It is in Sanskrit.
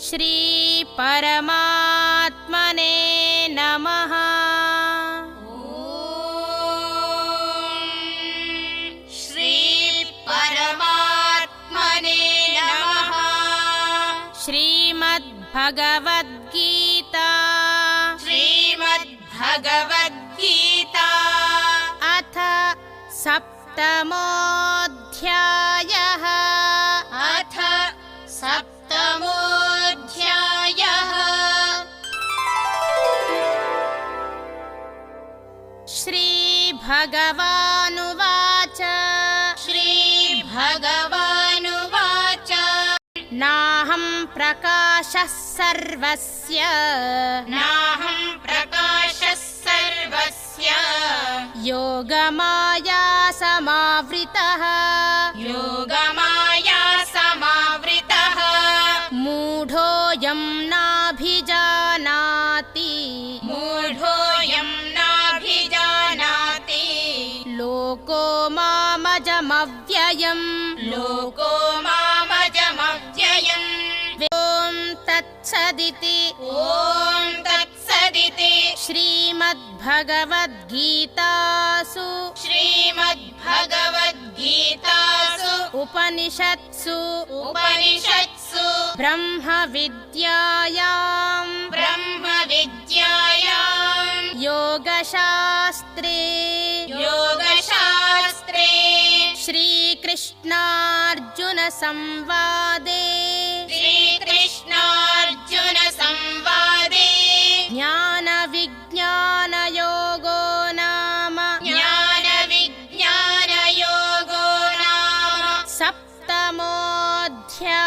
श्री परमात्मने नमः। श्री परमात्मने नमः। श्रीमद्भगवद्गीता श्रीमद्भगवद्गीता अथ सप्तमोऽध्यायः। अथ सप्तमोऽध्यायः। श्रीभगवानुवाच श्रीभगवानुवाच नाहं प्रकाशः सर्वस्य नाहं प्रकाशः सर्वस्य योगमाया समावृतः योगमाया समावृतः मूढोऽयं नाभिजानाति मूढोऽयं नाभिजानाति लोको मामजमव्ययम् लोको मामजमव्ययम्। ॐ तत्सदिति ॐ तत्सदिति श्रीमद्भगवद्गीतासु श्रीमद्भगवद्गीतासु उपनिषत्सु ब्रह्मविद्यायां योगशास्त्रे श्रीकृष्णार्जुनसंवादे ज्ञानविज्ञानयोगो नाम सप्तमोऽध्यायः।